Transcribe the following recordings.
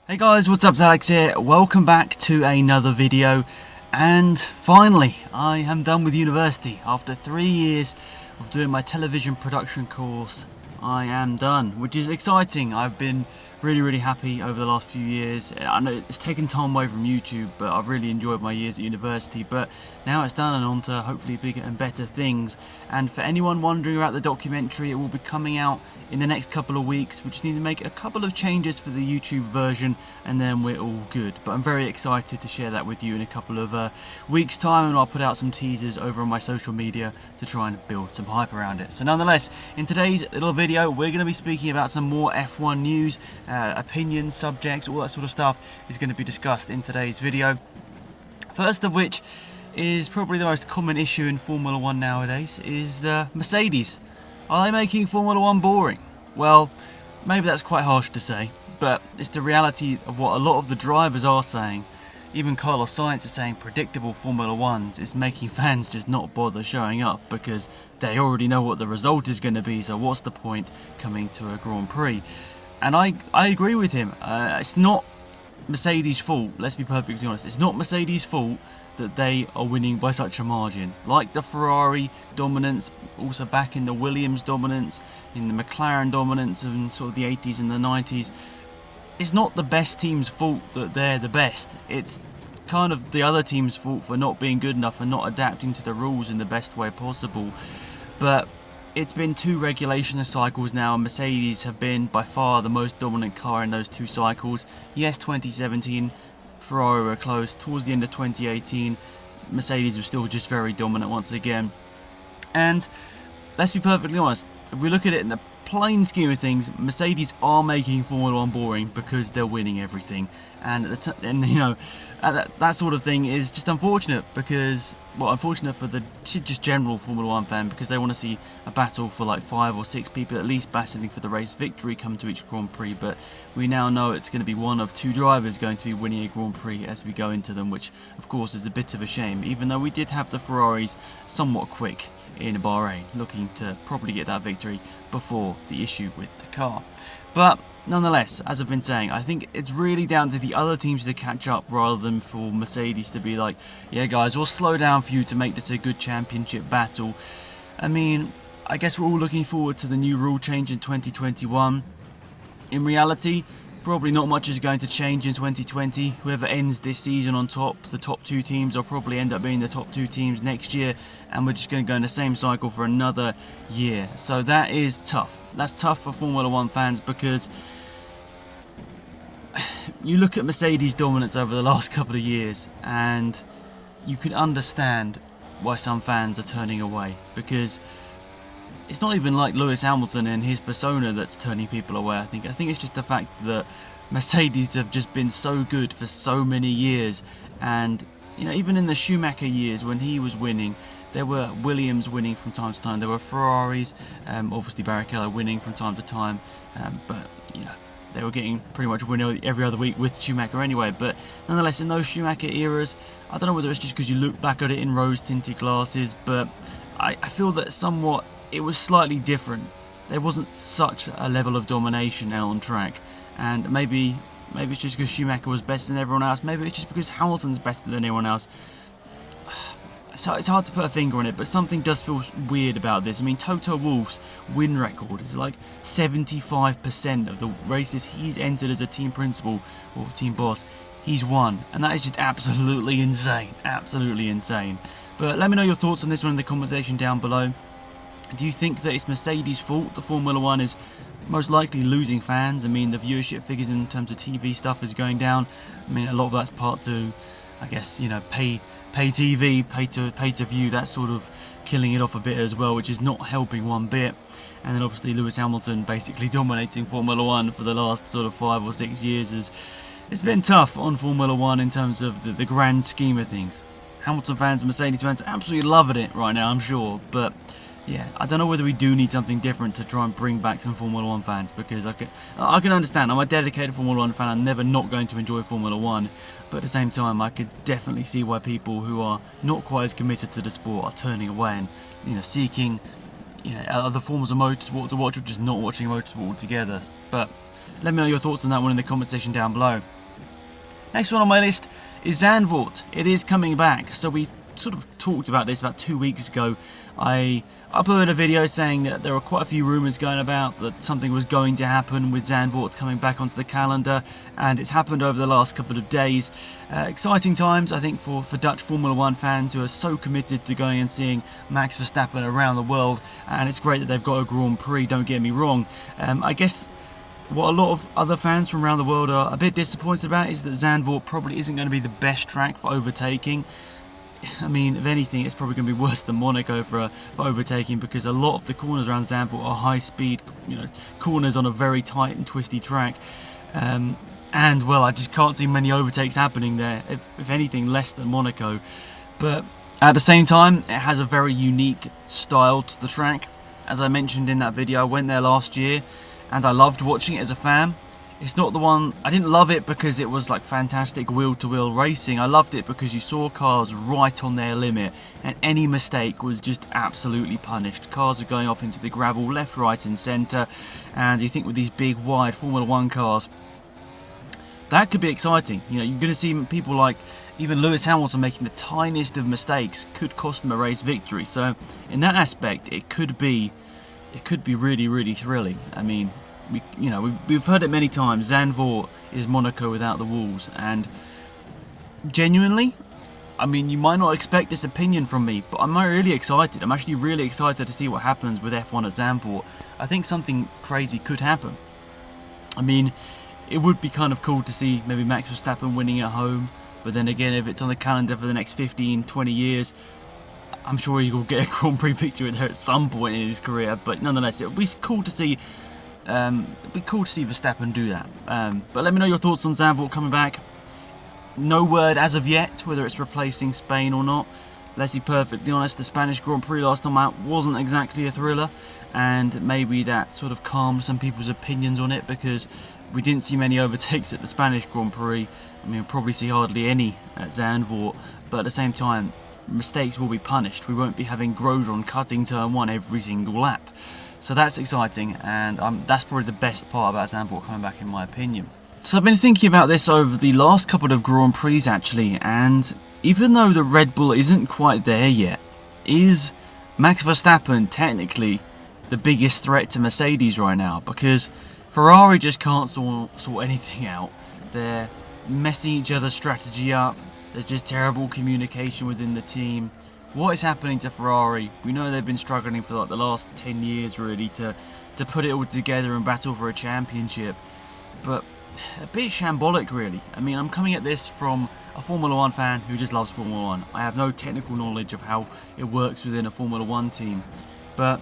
Hey guys, what's up? It's Alex here. Welcome back to another video. And finally, I am done with university. After 3 years of doing my television production course, I am done, which is exciting. I've been really happy over the last few years. I know it's taken time away from YouTube, but I've really enjoyed my years at university. But now it's done and on to hopefully bigger and better things. And for anyone wondering about the documentary, it will be coming out in the next couple of weeks. We just need to make a couple of changes for the YouTube version and then we're all good. But I'm very excited to share that with you in a couple of weeks time, and I'll put out some teasers over on my social media to try and build some hype around it. So nonetheless, in today's little video we're going to be speaking about some more F1 news, opinions, subjects, all that sort of stuff is going to be discussed in today's video. First of which is probably the most common issue in Formula 1 nowadays, is Mercedes. Are they making Formula 1 boring? Well, maybe that's quite harsh to say, but it's the reality of what a lot of the drivers are saying. Even Carlos Sainz is saying predictable Formula 1s is making fans just not bother showing up because they already know what the result is going to be, so what's the point coming to a Grand Prix? And I agree with him. It's not Mercedes' fault, let's be perfectly honest. It's not Mercedes' fault that they are winning by such a margin. Like the Ferrari dominance, also back in the Williams dominance, in the McLaren dominance in sort of the 80s and the 90s. It's not the best team's fault that they're the best. It's kind of the other team's fault for not being good enough and not adapting to the rules in the best way possible. But it's been 2 regulation cycles now, and Mercedes have been by far the most dominant car in those 2 cycles. Yes, 2017, Ferrari were close. Towards the end of 2018, Mercedes was still just very dominant once again. And let's be perfectly honest, if we look at it in the plain scheme of things, Mercedes are making Formula 1 boring because they're winning everything. And you know, that sort of thing is just unfortunate because, well, unfortunate for the just general Formula 1 fan, because they want to see a battle for like 5 or 6 people at least battling for the race victory come to each Grand Prix. But we now know it's going to be one of 2 drivers going to be winning a Grand Prix as we go into them, which of course is a bit of a shame, even though we did have the Ferraris somewhat quick in Bahrain, looking to probably get that victory before the issue with the car. But nonetheless, as I've been saying, I think it's really down to the other teams to catch up rather than for Mercedes to be like, yeah guys, we'll slow down for you to make this a good championship battle. I mean, I guess we're all looking forward to the new rule change in 2021. In reality, probably not much is going to change in 2020. Whoever ends this season on top, the top 2 teams will probably end up being the top 2 teams next year, and we're just going to go in the same cycle for another year. So that is tough. That's tough for Formula 1 fans because you look at Mercedes' dominance over the last couple of years and you can understand why some fans are turning away, because it's not even like Lewis Hamilton and his persona that's turning people away. I think it's just the fact that Mercedes have just been so good for so many years, and you know, even in the Schumacher years when he was winning, there were Williams winning from time to time, there were Ferraris, obviously Barrichello winning from time to time, but you know, they were getting pretty much winning every other week with Schumacher anyway. But nonetheless, in those Schumacher eras, I don't know whether it's just because you look back at it in rose-tinted glasses, but I feel that somewhat it was slightly different. There wasn't such a level of domination out on track, and maybe it's just because Schumacher was better than everyone else. Maybe it's just because Hamilton's better than anyone else. So it's hard to put a finger on it, but something does feel weird about this. I mean, Toto Wolff's win record is like 75% of the races he's entered as a team principal or team boss, he's won, and that is just absolutely insane. Absolutely insane. But let me know your thoughts on this one in the comment section down below. Do you think that it's Mercedes' fault that Formula 1 is most likely losing fans? I mean, the viewership figures in terms of TV stuff is going down. I mean, a lot of that's part to, I guess, you know, pay TV, pay to view, that's sort of killing it off a bit as well, which is not helping one bit. And then obviously Lewis Hamilton basically dominating Formula 1 for the last sort of 5 or 6 years. It's been tough on Formula 1 in terms of the grand scheme of things. Hamilton fans and Mercedes fans are absolutely loving it right now, I'm sure, but yeah, I don't know whether we do need something different to try and bring back some Formula 1 fans, because I can understand. I'm a dedicated Formula 1 fan. I'm never not going to enjoy Formula 1, but at the same time, I could definitely see why people who are not quite as committed to the sport are turning away and, you know, seeking, you know, other forms of motorsport to watch, or just not watching motorsport altogether. But Let me know your thoughts on that one in the comment section down below. Next one on my list is Zandvoort. It is coming back. So we sort of talked about this about 2 weeks ago. I uploaded a video saying that there were quite a few rumours going about that something was going to happen with Zandvoort coming back onto the calendar, and it's happened over the last couple of days. Exciting times, I think, for Dutch Formula 1 fans who are so committed to going and seeing Max Verstappen around the world, and it's great that they've got a Grand Prix, don't get me wrong. I guess what a lot of other fans from around the world are a bit disappointed about is that Zandvoort probably isn't going to be the best track for overtaking. I mean, if anything, it's probably going to be worse than Monaco for overtaking, because a lot of the corners around Zandvoort are high-speed, corners on a very tight and twisty track. And, well, I just can't see many overtakes happening there, if anything, less than Monaco. But at the same time, it has a very unique style to the track. As I mentioned in that video, I went there last year, and I loved watching it as a fan. It's not the one, I didn't love it because it was like fantastic wheel-to-wheel racing. I loved it because you saw cars right on their limit, and any mistake was just absolutely punished. Cars were going off into the gravel left, right and centre, and you think with these big, wide Formula 1 cars, that could be exciting. You're going to see people like even Lewis Hamilton making the tiniest of mistakes could cost them a race victory. So in that aspect, it could be really, really thrilling. I mean, we've heard it many times. Zandvoort is Monaco without the walls, and genuinely, I mean, you might not expect this opinion from me, but I'm really excited. I'm actually really excited to see what happens with F1 at Zandvoort. I think something crazy could happen. I mean, it would be kind of cool to see maybe Max Verstappen winning at home, but then again, if it's on the calendar for the next 15, 20 years, I'm sure he will get a Grand Prix victory there at some point in his career. But nonetheless, it would be cool to see. It'd be cool to see Verstappen do that. But let me know your thoughts on Zandvoort coming back. No word as of yet whether it's replacing Spain or not. Let's be perfectly honest, the Spanish Grand Prix last time out wasn't exactly a thriller, and maybe that sort of calmed some people's opinions on it, because we didn't see many overtakes at the Spanish Grand Prix. I mean, we'll probably see hardly any at Zandvoort, but at the same time, mistakes will be punished. We won't be having Grosjean cutting turn 1 every single lap. So that's exciting, and that's probably the best part about Zandvoort coming back, in my opinion. So I've been thinking about this over the last couple of Grand Prix actually, and even though the Red Bull isn't quite there yet, is Max Verstappen technically the biggest threat to Mercedes right now? Because Ferrari just can't sort anything out. They're messing each other's strategy up. There's just terrible communication within the team. What is happening to Ferrari? We know they've been struggling for like the last 10 years really to put it all together and battle for a championship. But a bit shambolic really. I mean, I'm coming at this from a Formula 1 fan who just loves Formula 1. I have no technical knowledge of how it works within a Formula 1 team. But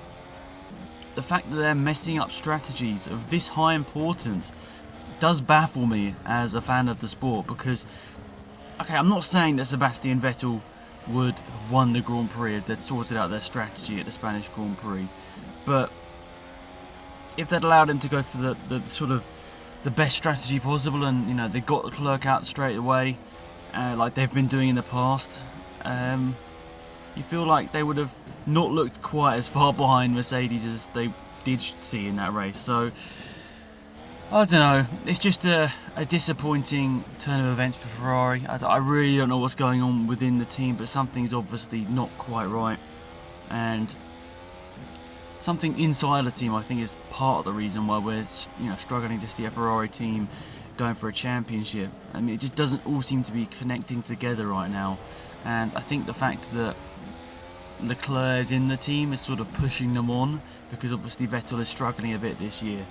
the fact that they're messing up strategies of this high importance does baffle me as a fan of the sport, because, okay, I'm not saying that Sebastian Vettel would have won the Grand Prix if they'd sorted out their strategy at the Spanish Grand Prix, but if they'd allowed him to go for the sort of the best strategy possible, and they got the clerk out straight away, like they've been doing in the past, you feel like they would have not looked quite as far behind Mercedes as they did see in that race. So I don't know, it's just a disappointing turn of events for Ferrari. I really don't know what's going on within the team, but something's obviously not quite right, and something inside the team I think is part of the reason why we're struggling to see a Ferrari team going for a championship. I mean, it just doesn't all seem to be connecting together right now, and I think the fact that Leclerc is in the team is sort of pushing them on, because obviously Vettel is struggling a bit this year.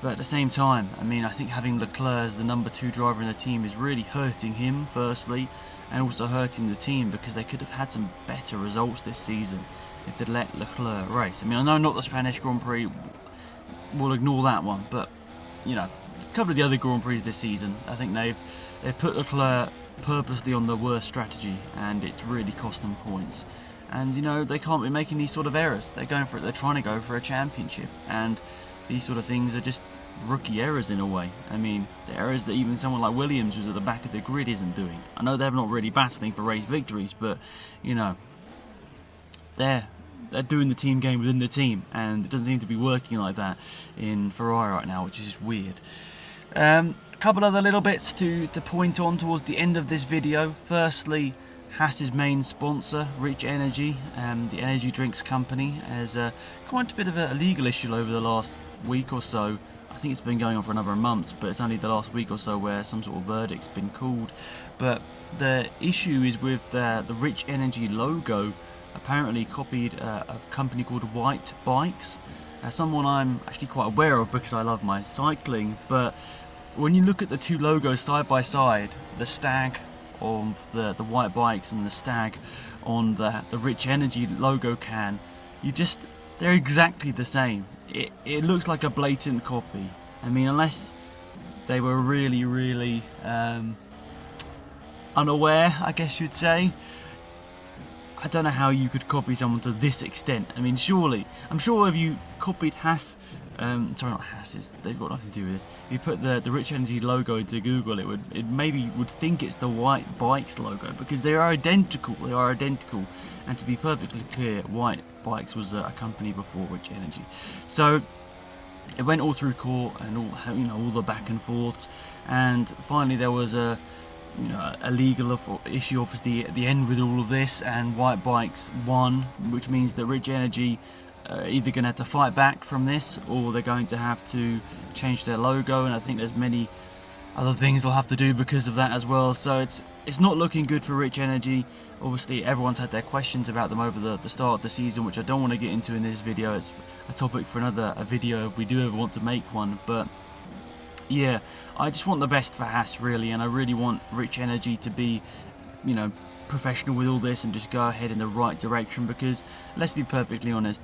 But at the same time, I mean, I think having Leclerc as the number 2 driver in the team is really hurting him, firstly, and also hurting the team, because they could have had some better results this season if they'd let Leclerc race. I mean, I know not the Spanish Grand Prix, we'll ignore that one, but, a couple of the other Grand Prix this season, I think they've put Leclerc purposely on the worst strategy, and it's really cost them points. And, they can't be making these sort of errors. They're trying to go for a championship, and these sort of things are just rookie errors in a way. I mean, the errors that even someone like Williams, who's at the back of the grid, isn't doing. I know they're not really battling for race victories, but, they're doing the team game within the team, and it doesn't seem to be working like that in Ferrari right now, which is just weird. A couple other little bits to point on towards the end of this video. Firstly, Haas's main sponsor, Rich Energy, the energy drinks company, has quite a bit of a legal issue over the last week or so. I think it's been going on for a number of months, but it's only the last week or so where some sort of verdict's been called. But the issue is with the Rich Energy logo, apparently copied a company called White Bikes. Someone I'm actually quite aware of because I love my cycling, but when you look at the two logos side by side, the stag of the White Bikes and the stag on the Rich Energy logo can, they're exactly the same. It looks like a blatant copy. I mean, unless they were really unaware, I guess you'd say. I don't know how you could copy someone to this extent. I mean, surely, I'm sure if you copied Haas, sorry, not Haas's, they've got nothing to do with this. If you put the Rich Energy logo into Google, it maybe would think it's the White Bikes logo, because they are identical. They are identical. And to be perfectly clear, White Bikes was a company before Rich Energy. So it went all through court and all the back and forth, and finally there was a legal issue obviously at the end with all of this, and White Bikes won, which means that Rich Energy are either going to have to fight back from this, or they're going to have to change their logo, and I think there's many other things they'll have to do because of that as well. So it's not looking good for Rich Energy. Obviously everyone's had their questions about them over the start of the season, which I don't want to get into in this video. It's a topic for another video if we do ever want to make one. But yeah, I just want the best for Haas, really, and I really want Rich Energy to be, professional with all this and just go ahead in the right direction, because let's be perfectly honest,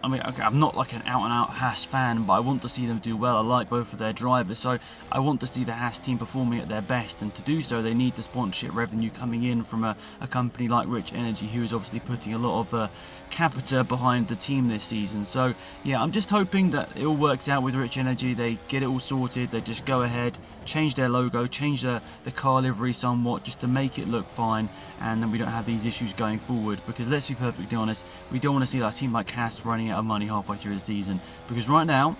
I mean, okay, I'm not like an out-and-out Haas fan, but I want to see them do well. I like both of their drivers, so I want to see the Haas team performing at their best, and to do so they need the sponsorship revenue coming in from a company like Rich Energy, who is obviously putting a lot of capita behind the team this season. So yeah, I'm just hoping that it all works out with Rich Energy. They get it all sorted, they just go ahead, change their logo, change the car livery somewhat, just to make it look fine, and then we don't have these issues going forward, because let's be perfectly honest, we don't want to see that team like Haas running out of money halfway through the season, because right now,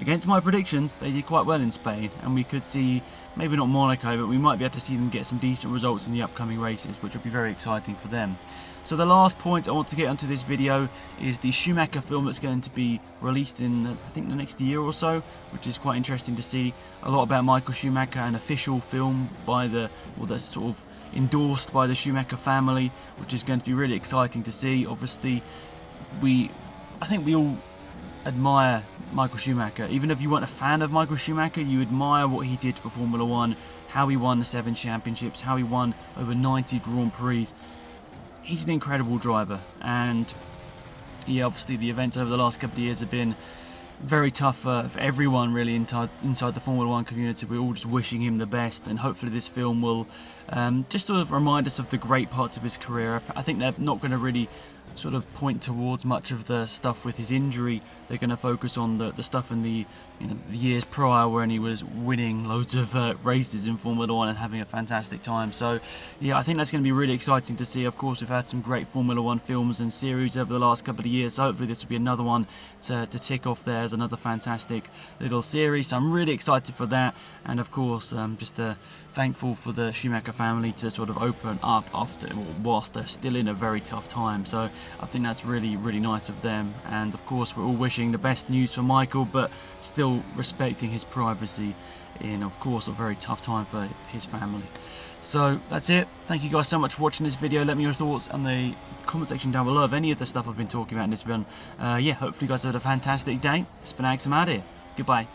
against my predictions, they did quite well in Spain, and we could see, maybe not Monaco, but we might be able to see them get some decent results in the upcoming races, which would be very exciting for them. So the last point I want to get onto this video is the Schumacher film that's going to be released in, I think, the next year or so, which is quite interesting to see. A lot about Michael Schumacher, an official film that's sort of endorsed by the Schumacher family, which is going to be really exciting to see. Obviously, I think we all admire Michael Schumacher. Even if you weren't a fan of Michael Schumacher, you admire what he did for Formula 1, how he won the 7 championships, how he won over 90 Grand Prix. He's an incredible driver, and yeah, obviously the events over the last couple of years have been very tough for everyone really inside the Formula 1 community. We're all just wishing him the best, and hopefully this film will just sort of remind us of the great parts of his career. I think they're not going to really sort of point towards much of the stuff with his injury. They're going to focus on the stuff in the years prior when he was winning loads of races in Formula 1 and having a fantastic time. So yeah, I think that's going to be really exciting to see. Of course, we've had some great Formula 1 films and series over the last couple of years, so hopefully this will be another one to tick off there as another fantastic little series. So I'm really excited for that, and of course just thankful for the Schumacher family to sort of open up whilst they're still in a very tough time. So I think that's really nice of them, and of course we're all wishing the best news for Michael, but still respecting his privacy in, of course, a very tough time for his family. So that's it. Thank you guys so much for watching this video. Let me know your thoughts in the comment section down below of any of the stuff I've been talking about in this video. Yeah, hopefully you guys have had a fantastic day. It's been Alex, I'm out here. Goodbye.